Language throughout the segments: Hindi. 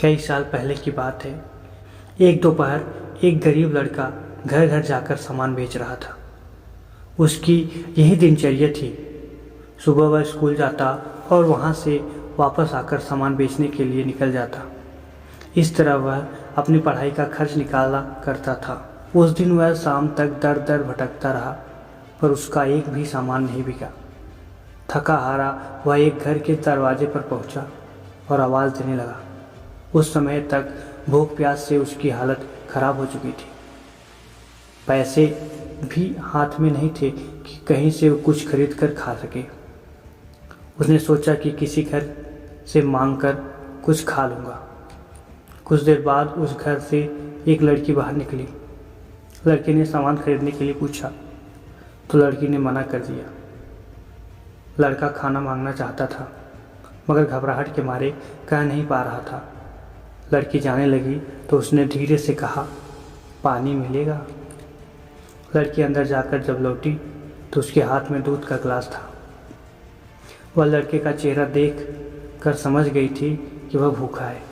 कई साल पहले की बात है। एक दोपहर एक गरीब लड़का घर घर जाकर सामान बेच रहा था। उसकी यही दिनचर्या थी। सुबह वह स्कूल जाता और वहाँ से वापस आकर सामान बेचने के लिए निकल जाता। इस तरह वह अपनी पढ़ाई का खर्च निकाला करता था। उस दिन वह शाम तक दर दर भटकता रहा, पर उसका एक भी सामान नहीं बिका। थका हारा वह एक घर के दरवाजे पर पहुंचा और आवाज़ देने लगा। उस समय तक भूख प्यास से उसकी हालत खराब हो चुकी थी। पैसे भी हाथ में नहीं थे कि कहीं से वो कुछ खरीद कर खा सके। उसने सोचा कि किसी घर से मांग कर कुछ खा लूँगा। कुछ देर बाद उस घर से एक लड़की बाहर निकली। लड़के ने सामान खरीदने के लिए पूछा तो लड़की ने मना कर दिया। लड़का खाना मांगना चाहता था मगर घबराहट के मारे कह नहीं पा रहा था। लड़की जाने लगी तो उसने धीरे से कहा, पानी मिलेगा? लड़की अंदर जाकर जब लौटी तो उसके हाथ में दूध का गिलास था। वह लड़के का चेहरा देख कर समझ गई थी कि वह भूखा है।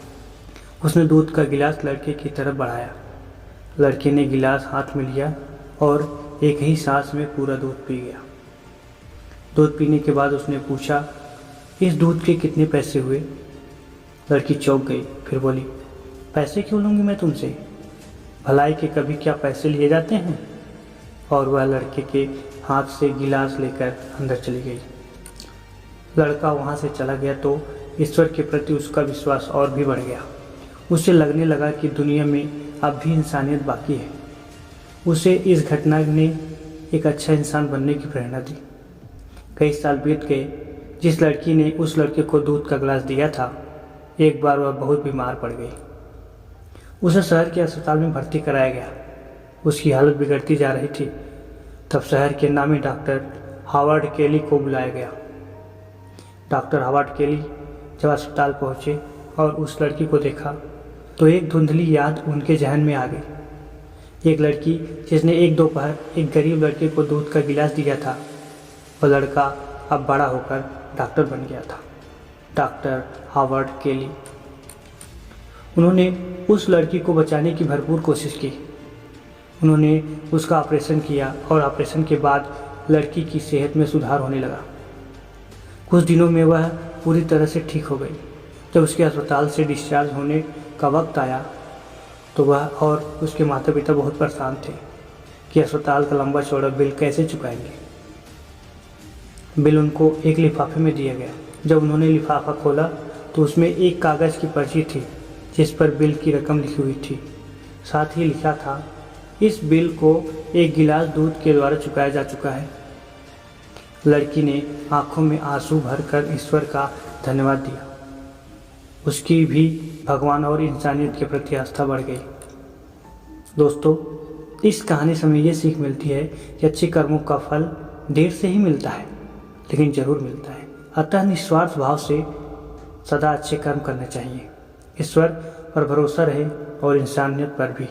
उसने दूध का गिलास लड़के की तरफ बढ़ाया। लड़के ने गिलास हाथ में लिया और एक ही सांस में पूरा दूध पी गया। दूध पीने के बाद उसने पूछा, इस दूध के कितने पैसे हुए? लड़की चौंक गई, फिर बोली, पैसे क्यों लूँगी मैं तुमसे? भलाई के कभी क्या पैसे लिए जाते हैं? और वह लड़के के हाथ से गिलास लेकर अंदर चली गई। लड़का वहाँ से चला गया तो ईश्वर के प्रति उसका विश्वास और भी बढ़ गया। उसे लगने लगा कि दुनिया में अब भी इंसानियत बाकी है। उसे इस घटना ने एक अच्छा इंसान बनने की प्रेरणा दी। कई साल बीत गए। जिस लड़की ने उस लड़के को दूध का गिलास दिया था, एक बार वह बहुत बीमार पड़ गई। उसे शहर के अस्पताल में भर्ती कराया गया। उसकी हालत बिगड़ती जा रही थी। तब शहर के नामी डॉक्टर हावर्ड केली को बुलाया गया। डॉक्टर हावर्ड केली जब अस्पताल पहुँचे और उस लड़की को देखा तो एक धुंधली याद उनके जहन में आ गई। एक लड़की जिसने एक दोपहर एक गरीब लड़के को दूध का गिलास दिया था, वह लड़का अब बड़ा होकर डॉक्टर बन गया था, डॉक्टर हावर्ड केली। उन्होंने उस लड़की को बचाने की भरपूर कोशिश की। उन्होंने उसका ऑपरेशन किया और ऑपरेशन के बाद लड़की की सेहत में सुधार होने लगा। कुछ दिनों में वह पूरी तरह से ठीक हो गई। जब उसके अस्पताल से डिस्चार्ज होने का वक्त आया तो वह और उसके माता पिता बहुत परेशान थे कि अस्पताल का लंबा चौड़ा बिल कैसे चुकाएंगे। बिल उनको एक लिफाफे में दिया गया। जब उन्होंने लिफाफा खोला तो उसमें एक कागज़ की पर्ची थी जिस पर बिल की रकम लिखी हुई थी। साथ ही लिखा था, इस बिल को एक गिलास दूध के द्वारा चुकाया जा चुका है। लड़की ने आंखों में आंसू भरकर ईश्वर का धन्यवाद दिया। उसकी भी भगवान और इंसानियत के प्रति आस्था बढ़ गई। दोस्तों, इस कहानी से हमें ये सीख मिलती है कि अच्छे कर्मों का फल देर से ही मिलता है, लेकिन ज़रूर मिलता है। अतः निस्वार्थ भाव से सदा अच्छे कर्म करने चाहिए। ईश्वर पर भरोसा रहे और इंसानियत पर भी।